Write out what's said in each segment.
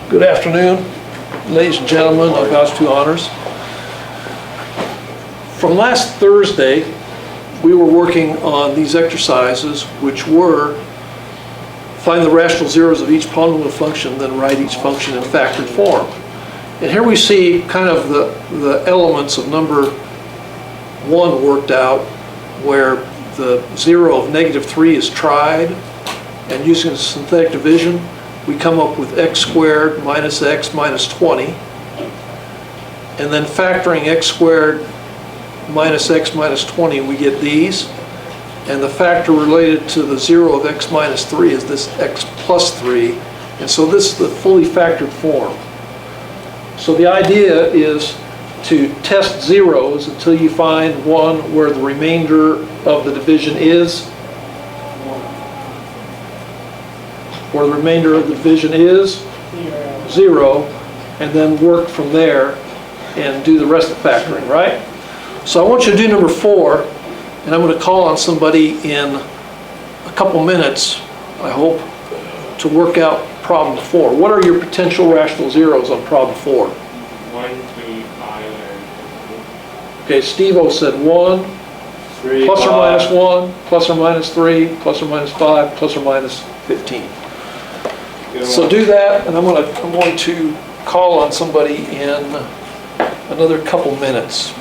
Good afternoon, ladies and gentlemen of God's two honors. From last Thursday, we were working on these exercises, which were find the rational zeros of each polynomial function, then write each function in factored form. And here we see kind of the elements of number 1 worked out, where the zero of -3 is tried, and using synthetic division, we come up with x squared minus x minus 20, and then factoring x squared minus x minus 20, we get these, and the factor related to the zero of x minus 3 is this x plus 3, and so this is the fully factored form. So the idea is to test zeros until you find one where the remainder of the division is, where the remainder of the division is 0, and then work from there and do the rest of the factoring, right? So I want you to do number 4, and I'm going to call on somebody in a couple minutes, I hope, to work out problem 4. What are your potential rational zeros on problem 4? 1, 3, 5, and Okay, Steve-O said 1, 3, plus or 5. minus 1, plus or minus 3, plus or minus 5, plus or minus 15. So do that, and I'm going to call on somebody in another couple minutes.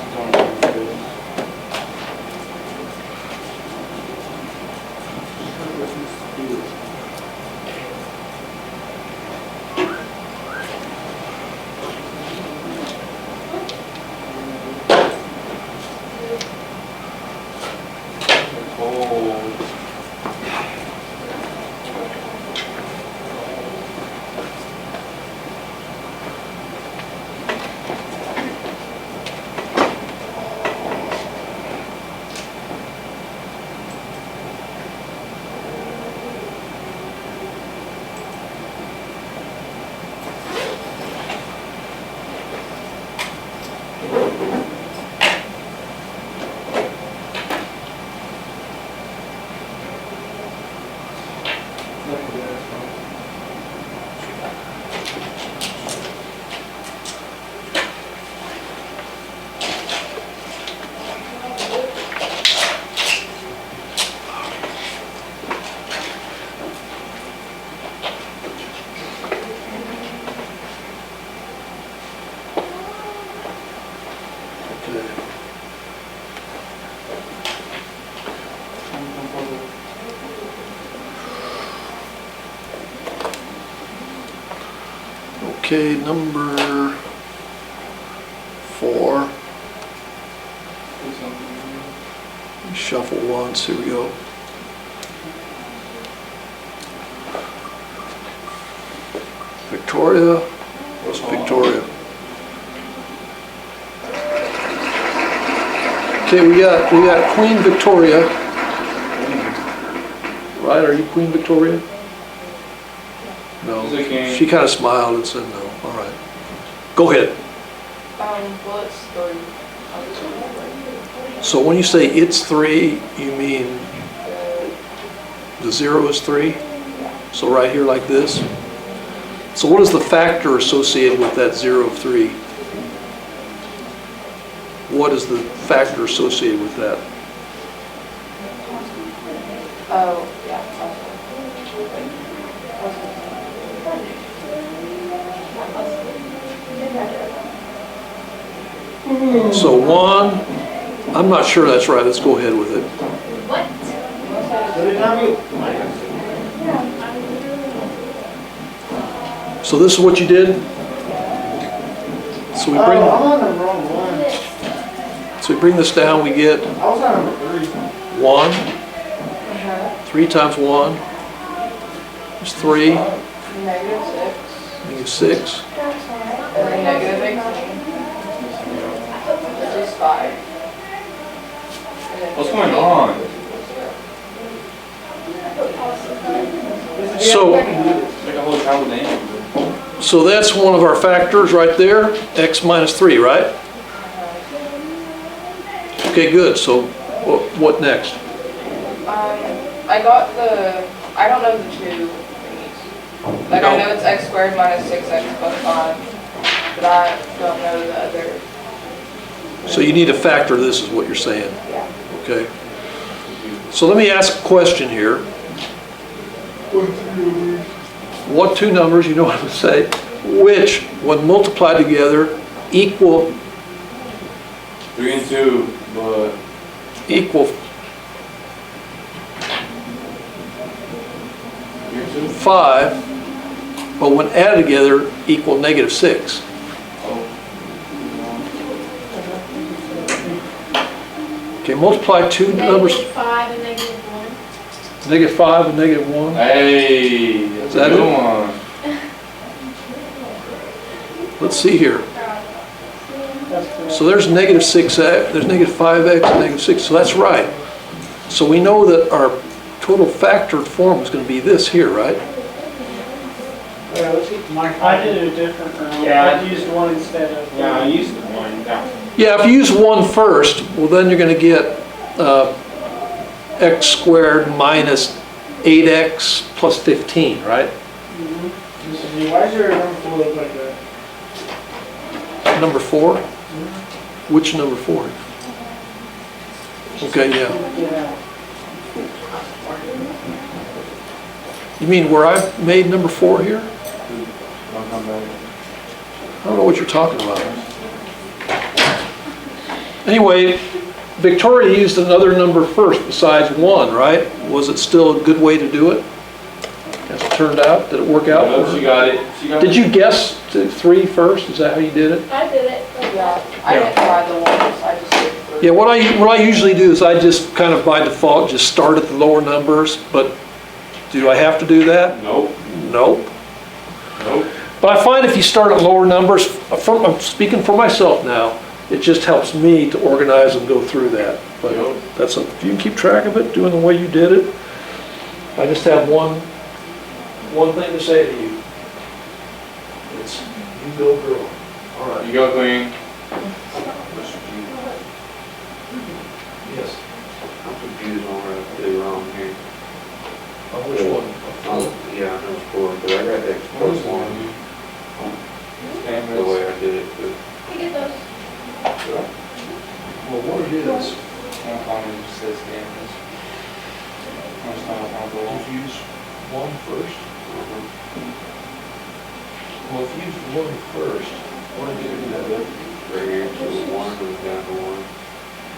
Okay, number 4. Shuffle once, here we go. Victoria, what's Victoria? Okay, we got Queen Victoria. Right, are you Queen Victoria? No, she kind of smiled and said no. All right. Go ahead. Well, it's 3. So when you say it's 3, you mean the 0 is 3? So right here like this? So what is the factor associated with that 0 of 3? What is the factor associated with that? Oh, yeah. So 1, I'm not sure that's right. Let's go ahead with it. What? So this is what you did? So we bring, I'm on the wrong one. so we bring this down, we get I was on number 3. 1. 3 times 1 is 3. -6. -6. And then -18. Which is 5. What's going on? So, Like a whole child name. so that's one of our factors right there, x minus 3, right? Okay, good. So what next? I got the, I don't know the two thingies. Like, I No. know it's x squared minus 6x plus 5, but I don't know the other, So you need to factor this, is what you're saying, yeah. okay? So let me ask a question here. What two numbers, you know what I'm gonna say, which, when multiplied together, equal 3 and 2, but equal 3 and 2? 5, but when added together, equal -6? Oh. Okay, multiply two numbers, -5 and -1. -5 and -1. Hey, that's that a good it? one. Let's see here. That's correct. So there's -6x, there's -5x, -6, so that's right. So we know that our total factored form is going to be this here, right? Yeah, let's get my. I did it a different route. Yeah. I used one instead of. Yeah, I used the one down. Yeah, if you use 1 first, well, then you're going to get x squared minus 8x plus 15, right? Why is there a number 4 look like that? Number 4? Which number 4? Okay, yeah. Yeah. You mean where I made number 4 here? I'll come back. I don't know what you're talking about. Anyway, Victoria used another number first besides 1, right? Was it still a good way to do it? As it turned out, did it work out? No, for she her? got it. She got Did it. you guess to 3 first? Is that how you did it? I did it. Yeah, I didn't try the ones, I just did 3. Yeah, what I usually do is I just kind of by default just start at the lower numbers, but do I have to do that? Nope. Nope. Nope. But I find if you start at lower numbers, I'm speaking for myself now, it just helps me to organize and go through that. But Yep. that's, if you can keep track of it, doing the way you did it, I just have one thing to say to you. It's, you go girl. All right. You go, Queen. Yes. I'm confused on what I did wrong here. On which one? Yeah, I know it's 4, but I got X plus 1 the way I did it, but You get those. Well, what it is, One comment just says cameras. I'm just not on the wall. if you use 1 first, well, if you use 1 first, what did you do that with? right here, so 1 goes down to 1.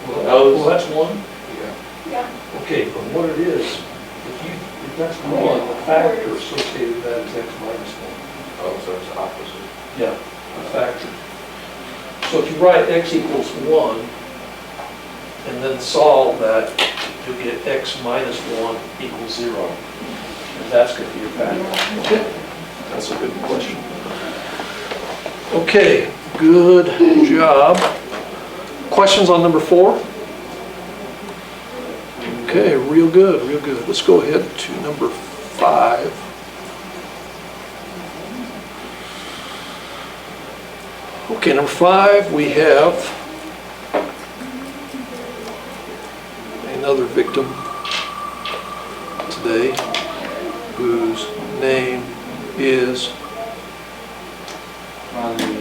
Well, that's 1? Yeah. Yeah. Okay, but what it is, if that's 1, the factor associated with that is x minus 1. Oh, so it's opposite. Yeah, a factor. So if you write x equals 1, and then solve that, you'll get x minus 1 equals 0. And that's going to be your factor. Okay, that's a good question. Okay, good job. Questions on number 4? Okay, real good, real good. Let's go ahead to number 5. Okay, number 5, we have another victim today whose name is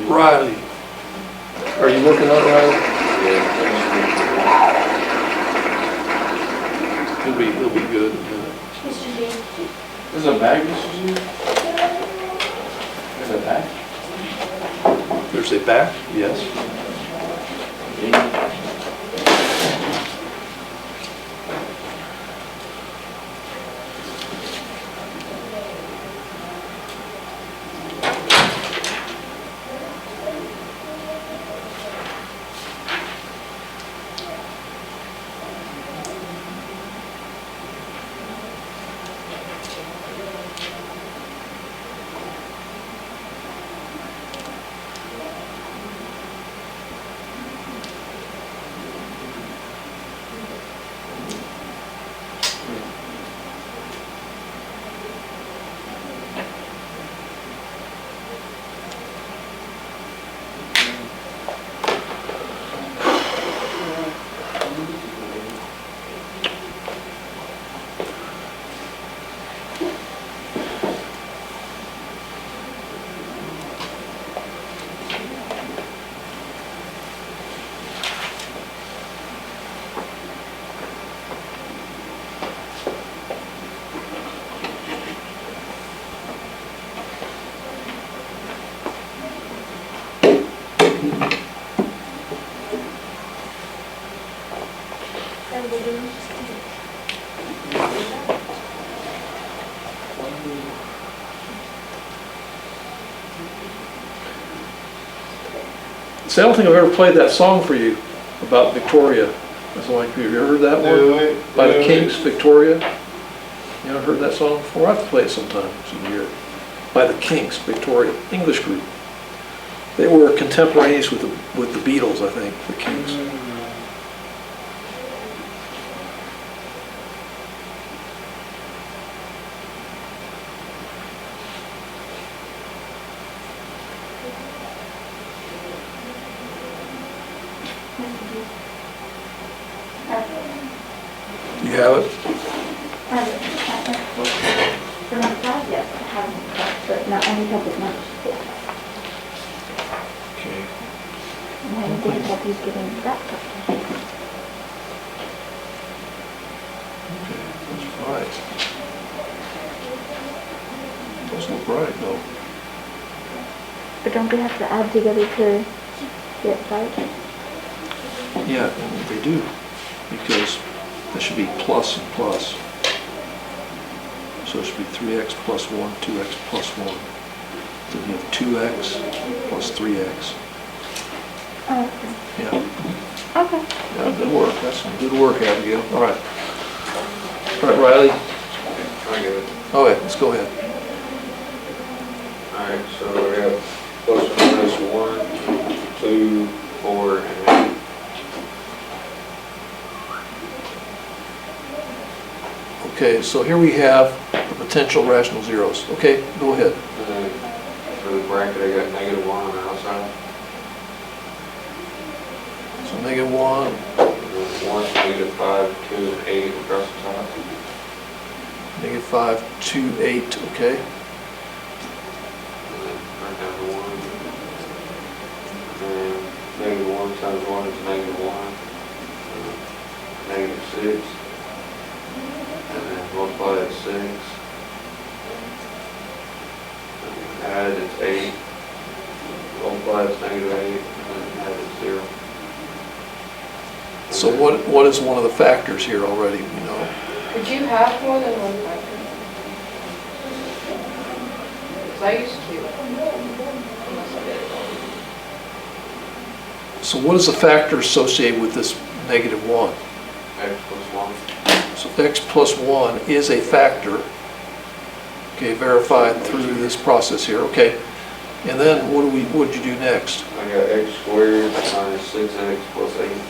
Riley. Are you looking up, Riley? He'll be good in a minute. Mr. Dean. There's a bag, Mr. G? There's a bag? There's a back, yes. See, I don't think I've ever played that song for you about Victoria. That's like, have you ever heard that one? By the Kinks, Victoria? You ever heard that song before? I have to play it sometime, so you hear it. By the Kinks, Victoria, English group. They were contemporaneous with the Beatles, I think, the Kinks. Do you have it? For my class, yes, I haven't, but not any public much. Okay. I'm having difficulties getting that stuff. Okay, that's right. Doesn't look right, though. But don't they have to add together to get right? Yeah, and they do, because there should be plus and plus. So it should be 3x plus 1, 2x plus 1. Then you have 2x plus 3x. Oh, Yeah, okay. yeah, good work. That's some good work, Abigail. All right. All right, Riley. I get it. All right, let's go ahead. All right, so we have plus or minus 1, 2, 4, and 8. Okay, so here we have the potential rational zeros. Okay, go ahead. And then for the bracket, I got -1 on the outside. So -1, And then 1, -5, 2, and 8 across the top. -5, 2, 8, okay? And then right down to 1. And then -1 times 1 is -1. -6. And then multiply at 6. And then add it's 8. Multiply it's -8. And then add it's 0. So what is one of the factors here already, we know? Could you have more than one factor? Because I used to. Unless I did it wrong. So what is the factor associated with this -1? X plus 1. So x plus 1 is a factor, okay, verified through this process here, okay. And then what did you do next? I got x squared minus 6x plus 8.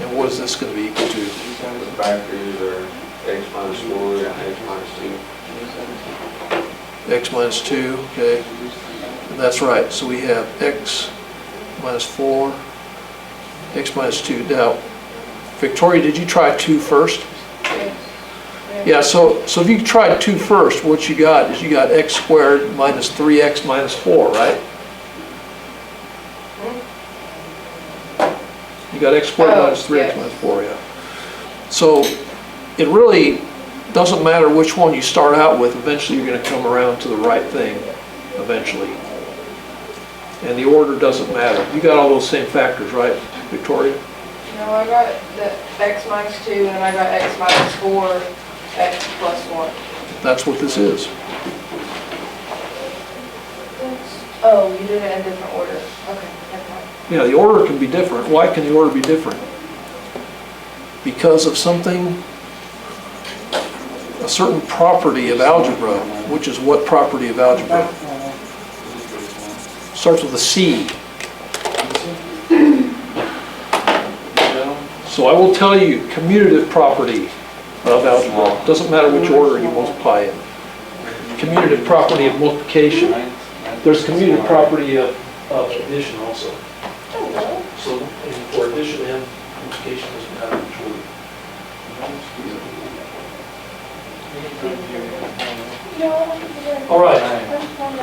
And what is this going to be equal to? The factors are x minus 4 and x minus 2. X minus 2, okay. And that's right, so we have x minus 4, x minus 2. Now, Victoria, did you try 2 first? Yes. Yeah, so if you tried 2 first, what you got is you got x squared minus 3x minus 4, right? You got x squared Oh, minus 3x yes. minus 4, yeah. So it really doesn't matter which one you start out with, eventually you're going to come around to the right thing, eventually. And the order doesn't matter. You got all those same factors, right, Victoria? No, I got the x minus 2 and I got x minus 4, x plus 1. That's what this is. Oh, you did it in different order. Okay, never mind. Yeah, the order can be different. Why can the order be different? Because of something, a certain property of algebra, which is what property of algebra? Starts with a C. So I will tell you, commutative property of algebra. Doesn't matter which order you multiply in. Commutative property of multiplication. There's commutative property of addition also. So for addition and multiplication doesn't matter which order. All right.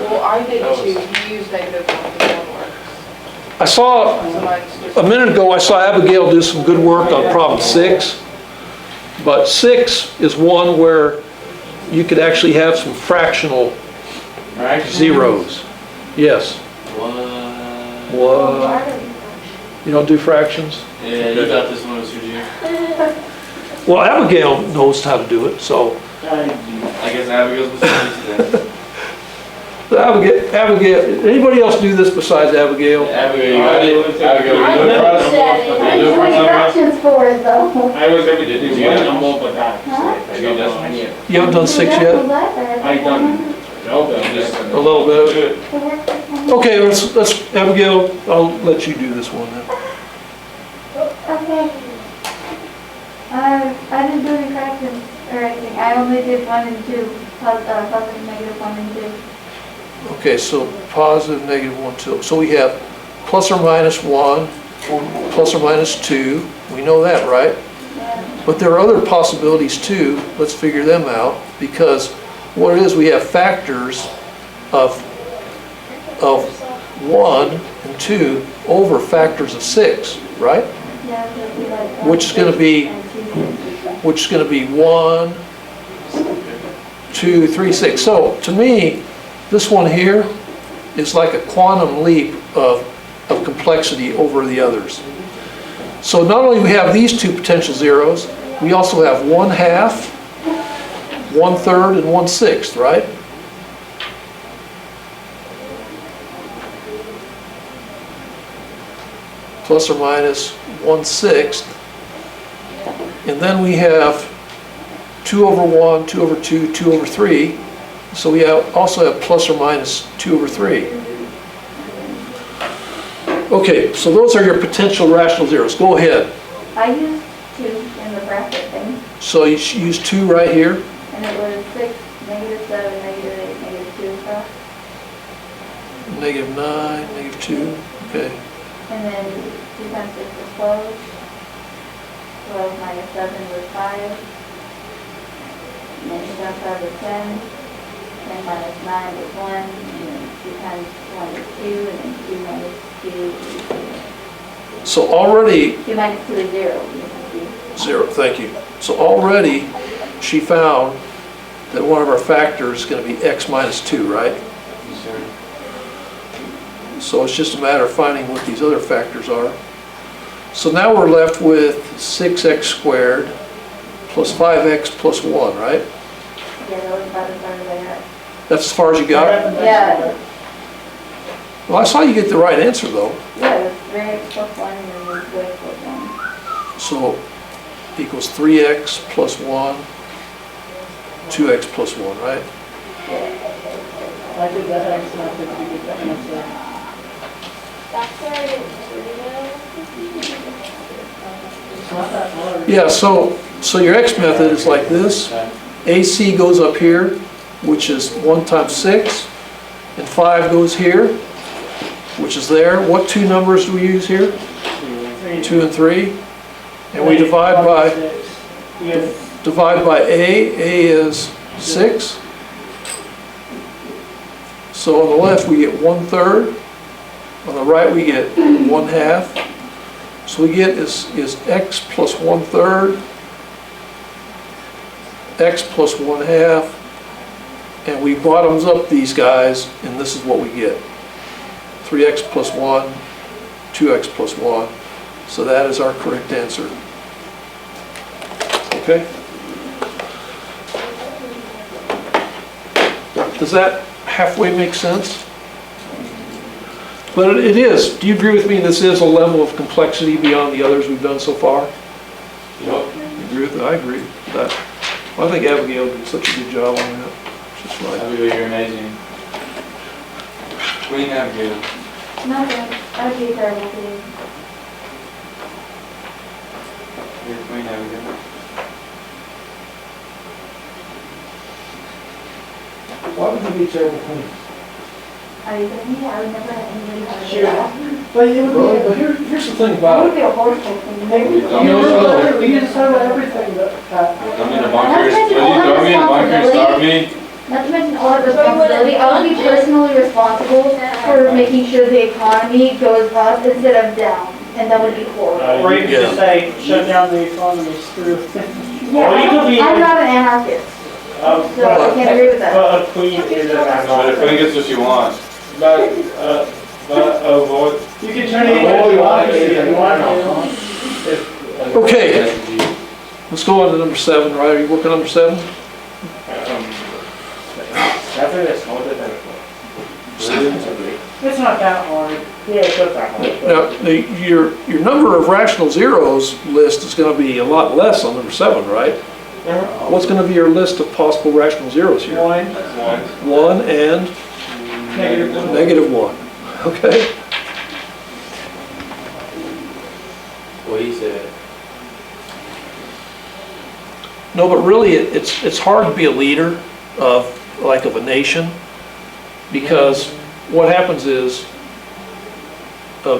Well, I did too. You used negative one for one word. I saw, So mine's just. a minute ago, I saw Abigail do some good work on problem 6. But 6 is one where you could actually have some fractional zeros. Yes. What? You don't do fractions? Yeah, you got this one, Mr. G. Well, Abigail knows how to do it, so. I guess Abigail's was today. Abigail, anybody else do this besides Abigail? Abigail, you got it? Abigail, you I look know across the that. board. I'm You look doing for something? fractions for it though. I was every day. Did you get it? Huh? Have you done it? You haven't done 6 yet? I done. No, but I'm just. A little bit. Okay, let's, Abigail, I'll let you do this one then. Okay. I didn't do any fractions or anything. I only did 1 and 2, positive, negative 1 and 2. Okay, so positive, negative 1, 2. So we have plus or minus 1, plus or minus 2. We know that, right? Yeah. But there are other possibilities too. Let's figure them out, because what it is, we have factors of 1 and 2 over factors of 6, right? Yeah, so it'd be like Which is gonna be- 1, 2, Which is going to be 1, 2, 3, 6. So to me, this one here is like a quantum leap of complexity over the others. So not only do we have these two potential zeros, we also have 1/2, 1/3, and 1/6, right? Plus or minus 1/6. And then we have 2 over 1, 2 over 2, 2 over 3. So we also have plus or minus 2 over 3. Okay, so those are your potential rational zeros. Go ahead. I used 2 in the bracket thing, So you use 2 right here. and it was 6, negative 7, negative 8, negative 2 stuff. Negative 9, negative 2. Okay. And then 2 times 6 is 12. 12 minus 7 was 5. And then 2 times 5 was 10. 10 minus 9 was 1. And then 2 times 1 is 2. And then 2 minus 2 is So already 2 minus 2 is 0. 0, thank you. So already she found that one of our factors is going to be x minus 2, right? Yes, sir. So it's just a matter of finding what these other factors are. So now we're left with 6x squared plus 5x plus 1, right? Yeah, that was about as far as I got. That's as far as you got? Yeah, Well, I saw you get the right answer though. yeah, it was 3x plus 1 and then it was 2x plus 1. So equals 3x plus 1, 2x plus 1, right? I did that X method to get the answer. That's where I didn't It's not that hard. Yeah, so your x method is like this. AC goes up here, which is 1 times 6, and 5 goes here, which is there. What two numbers do we use here? 2 and 3. And we divide by Yes. A. A is 6. So on the left we get 1/3. On the right we get 1/2. So we get is x plus 1/3, x plus 1/2, and we bottoms up these guys, and this is what we get. 3x plus 1, 2x plus 1. So that is our correct answer. Okay? Does that halfway make sense? But it is. Do you agree with me this is a level of complexity beyond the others we've done so far? Yep. You agree with that? I agree with that. Well, I think Abigail did such a good job on that. Just like, Abigail, you're amazing. Queen Abigail. Nothing, that would be terrible to do. You're Queen Abigail. Why would you be terrible queen? Are you kidding me? I would never have anybody have a Sure. job. But it would really? be, But here's the thing That about would it. be a horrible thing. you Don't know know, we just talk about everything that, Don't mean to bunkers. Will you throw me in the bunker and starve me? Not to mention all the responsibility, I would be personally responsible for making sure the economy goes up instead of down, and that would be horrible. Or you could Yeah. just say, shut down the economy, screw it. Yeah, Or you could be, I'm not an anarchist, so I can't agree with that. but a queen is a But if Queen gets what she wants. But avoid. You can turn it into a democracy if you want to. Okay. Let's go on to number 7, right? Are you working on number 7? After this, hold it there. It's not that hard. Yeah, it's not that hard. Now, your number of rational zeros list is gonna be a lot less on number 7, right? What's gonna be your list of possible rational zeros here? One, 1 and negative one. -1, okay? What he said. No, but really, it's hard to be a leader of a nation, because what happens is, a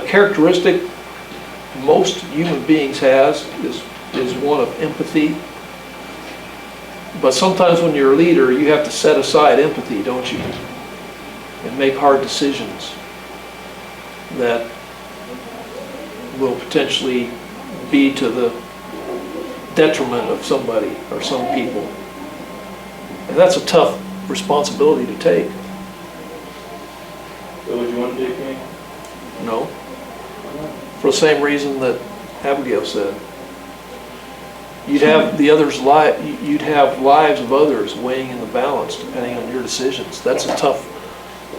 characteristic most human beings has is one of empathy. But sometimes when you're a leader, you have to set aside empathy, don't you? And make hard decisions that will potentially be to the detriment of somebody or some people. And that's a tough responsibility to take. So what you want to do, King? No? For the same reason that Abigail said. You'd have the others' you'd have lives of others weighing in the balance depending on your decisions. That's a tough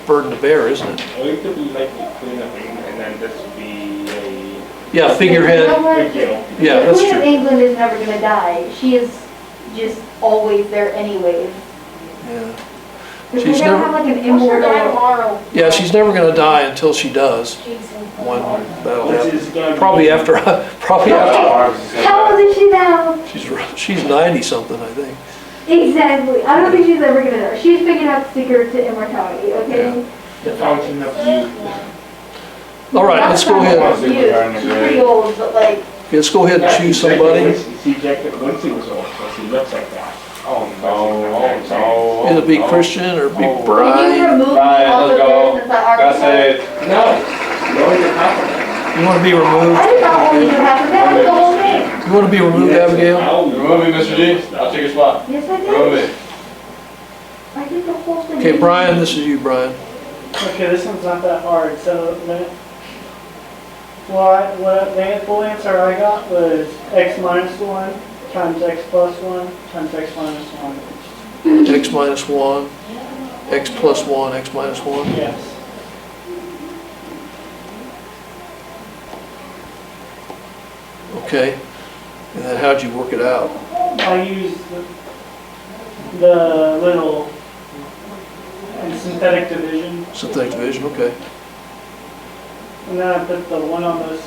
burden to bear, isn't it? Or it could be like the Queen of England, and then this would be a Yeah, figurehead. big deal. Yeah, The that's Queen of true. England is never gonna die. She is just always there anyways. Yeah. Because She's we're gonna never- have like an What's her die immortal. tomorrow? Yeah, she's never gonna die until she does. When that'll This happen. is gonna be- Probably after, How old is she now? she's 90 something, I think. Exactly. I don't think she's ever gonna die. She's figured out the secret to immortality, okay? The fountain of youth. All right, let's go ahead. That's not you. She's pretty old, but like, Okay, let's go ahead and choose somebody. See, Jack, once he was old, so he looks like that. Oh, no. It'll be Christian or be can you Brian. remove me Right, off let's of go. this since I Gotta already say have? it. No, no, you're not. You wanna be removed? I did not want you to have to, that was the whole thing. You wanna be removed, Abigail? Remove me, Mr. G. I'll take your spot. Yes, I Remove did. me. I did the whole thing. Okay, Brian, this is you, Brian. Okay, this one's not that hard, so the full answer I got was x minus 1 times x plus 1 times x minus 1. X minus 1, X plus 1, X minus 1. Yes. Okay. And then how'd you work it out? I used the little synthetic division, Synthetic division, okay. and then I put the one on the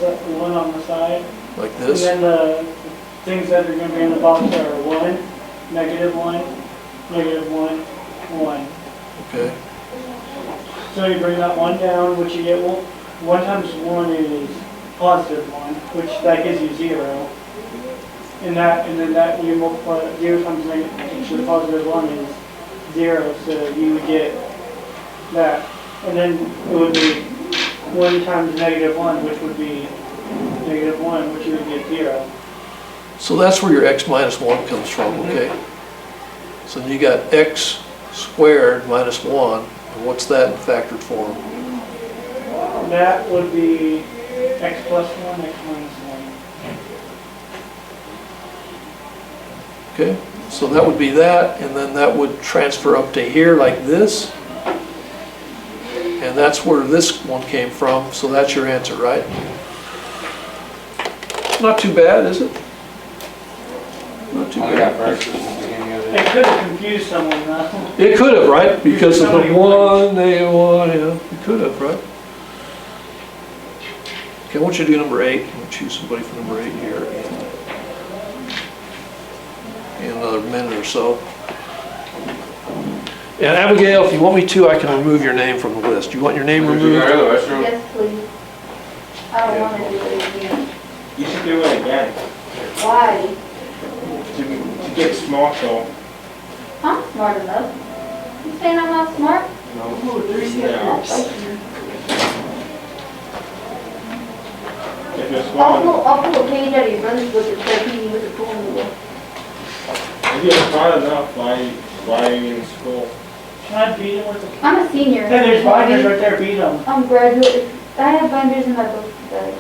side. Like And this. then the things that are going to be in the box are 1, negative 1, negative 1, 1. Okay. So you bring that 1 down, which you get, 1 times 1 is positive 1, which that gives you 0. And then that you multiply 0 times actually positive 1 is 0, so you would get that. And then it would be 1 times negative 1, which would be negative 1, which you would get 0. So that's where your X minus 1 comes from, okay? So you got X squared minus 1, and what's that in factored form? That would be x plus 1, x minus 1. Okay, so that would be that, and then that would transfer up to here like this. And that's where this one came from, so that's your answer, right? Not too bad, is it? Not too Only got bad. first at the beginning of It it. could have confused someone though. It could have, right? Because of the 1, negative 1, yeah, it could have, right? Okay, I want you to do number 8. I'm going to choose somebody for number 8 here in another minute or so. And Abigail, if you want me to, I can remove your name from the list. Do you want your name Did you removed? go to the restroom? Yes, please. I don't want to do it again. You should do it again, Why? to get smart, so. I'm smart enough. You saying I'm not smart? No. Yeah. If you're I'll smart, pull a page out of your brother's book and start reading with the formula. if you're smart enough, why are you in school? Can I beat him with the... I'm a senior. Hey, there's binders right there, beat them. I'm graduate. I have binders in my book bag.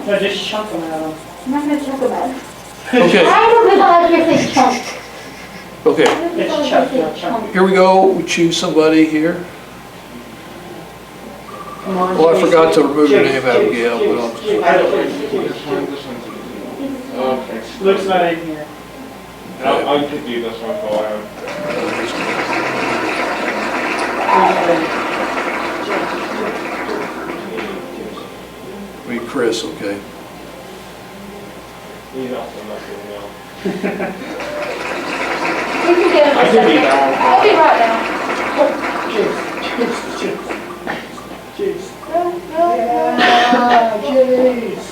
No, just chunk them at them. I'm not gonna talk about it. Okay, I don't think I like your say chunk. okay. I don't think I like It's chunk, your not say chunk. chunk. Here we go. We choose somebody here. Come on, Well, I Chase. forgot to remove your Chase, name, Chase, Abigail, Chase, but I'll- Chase, I don't Chase, think Chase, this one, this one's. Okay. Looks not in here. I could do this one for a while. Read Chris, okay. He's also not doing well. We can get him I a could be second. down. I'll be right down. Chase. No, no, no. Ah, Chase.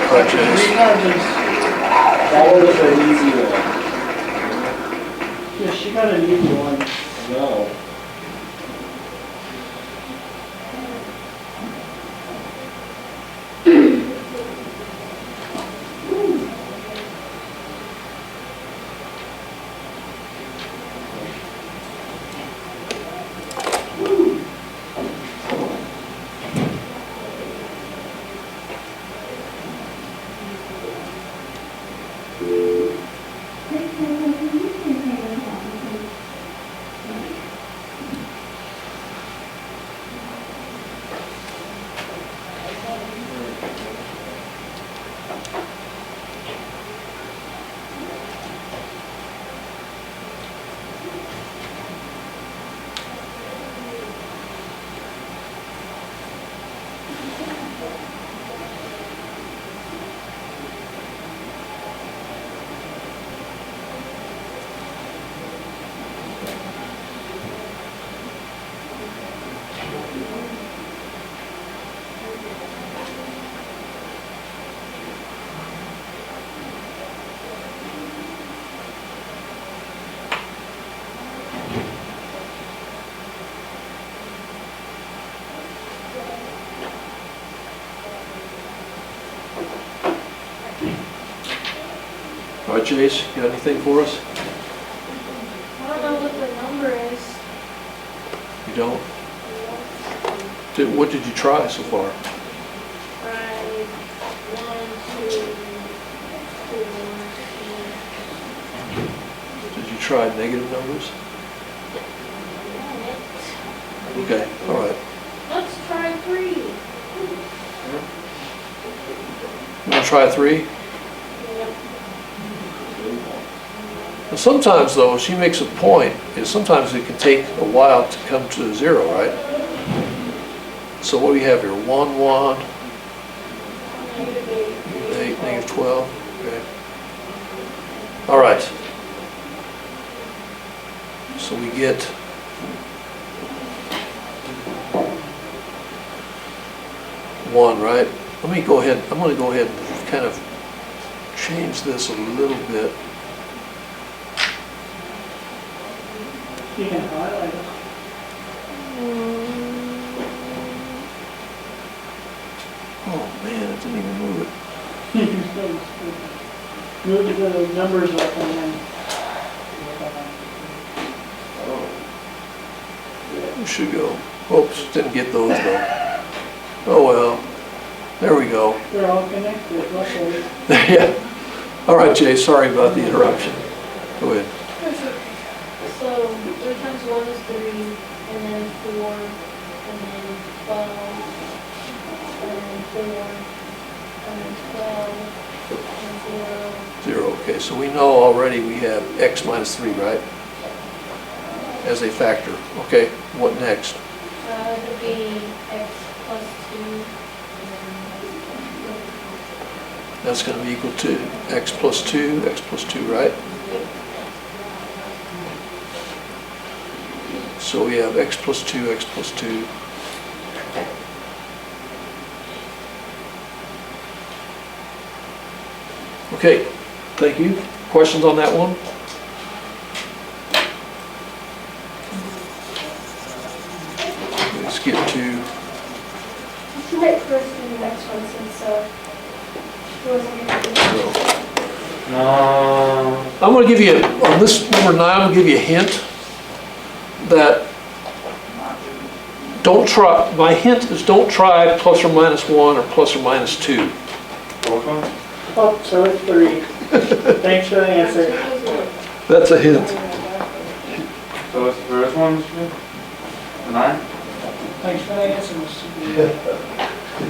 All right, Chase. That was an easy one. Yeah, she got an easy one. No. All right, Chase, you got anything for us? I don't know what the number is. You don't? What did you try so far? Right, 1, 2, 3, 4. Did you try negative numbers? Okay, all right. Let's try 3. You want to try 3? Well, sometimes, though, she makes a point, is sometimes it can take a while to come to 0, right? So what do we have here? 1, 1, -8. 8, negative 12, okay. All right. So we get one, right? Let me go ahead, I'm gonna go ahead and kind of change this a little bit. You can highlight it. Oh, man, it didn't even move it. Move the numbers up and then. We should go. Oops, didn't get those though. Oh, well. There we go. They're all connected, luckily. Yeah. All right, Jay, sorry about the interruption. Go ahead. So 3 times 1 is 3, and then 4, and then 12, and then 4, and then 12, and 0. 0, okay, so we know already we have x minus 3, right? As a factor. Okay, what next? It would be x plus 2, That's going to be equal to x plus 2, right? So we have x plus 2, x plus 2. Okay, thank you. Questions on that one? Let's get to, Let's make first do the next one since he wasn't going to do that. No. I'm going to give you, on this number 9, I'm going to give you a hint that don't try, my hint is don't try plus or minus 1 or plus or minus 2. Fourth one? Oh, so it's 3. Thanks for the answer. That's a hint. So it's the first one, Mr. 9? Thanks for the answer, Mr. B.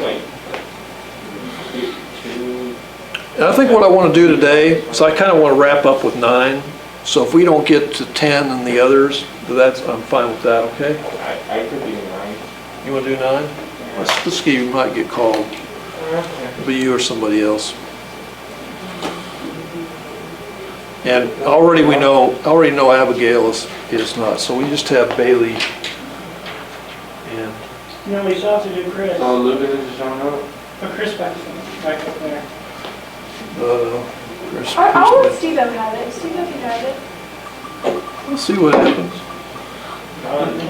Wait. Two. And I think what I want to do today is I kind of want to wrap up with 9. So if we don't get to 10 and the others, I'm fine with that, okay? I could do 9. You want to do 9? Let's see, you might get called, Okay. be you or somebody else. And already know Abigail is not, so we just have Bailey and, No, we still have to do Chris. So Lucas is showing up? Put Chris back up there. Chris. I'll let Steve have it. Steve can have it. We'll see what happens.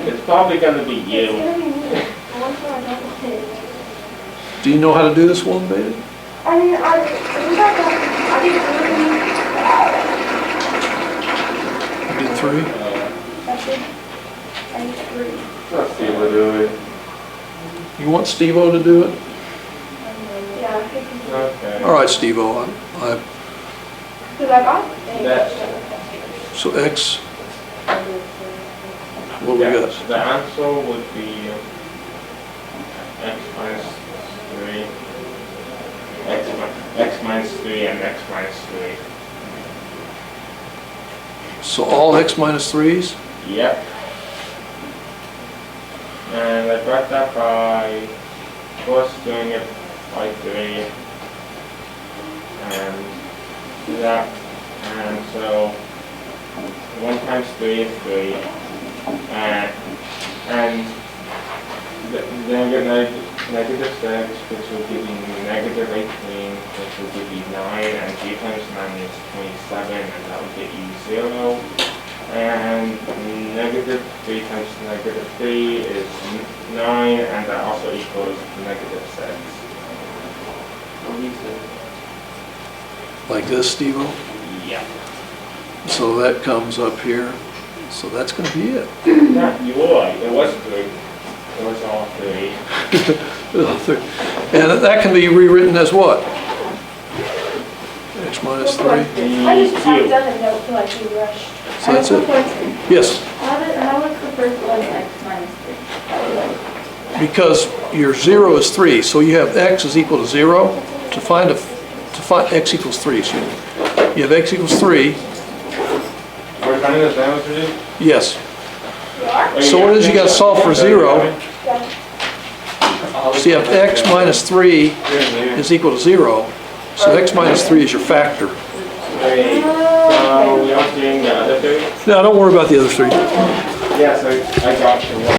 It's probably gonna be It's you. gonna be me. I wonder why I don't get it. Do you know how to do this one, Bailey? I mean, I think it's really, You did 3? That's it. I need 3. Let's see what do it. You want Steve-O to do it? Yeah, I think it's Okay. All right, Steve-O, because I got That- so X, what we Yeah, got? the answer would be x minus 3, x minus 3 and x minus 3. So all X minus 3s? Yep. And I got that by first doing it by 3 and do that, and so 1 times 3 is 3, and then get negative 6, which will give you negative 18, which will give you 9, and 3 times 9 is 27, and that will get you 0. And negative 3 times negative 3 is 9, and that also equals negative 6. Like this, Steve-O? Yeah. So that comes up here. So that's going to be it. Yeah, you were right. It was 3. It was all 3. And that can be rewritten as what? X minus 3. I just haven't done a note till I do rushed. So that's it. Yes, How was the first one X minus 3? because your 0 is 3, so you have X is equal to 0. To find X equals 3, excuse me. You have X equals 3, We're finding this down for you? yes. You are? So what is you gotta solve for 0? So you have X minus 3 is equal to 0. So X minus 3 is your factor. Wait, so we are doing the other 3? Now, don't worry about the other 3. Yes, I got you.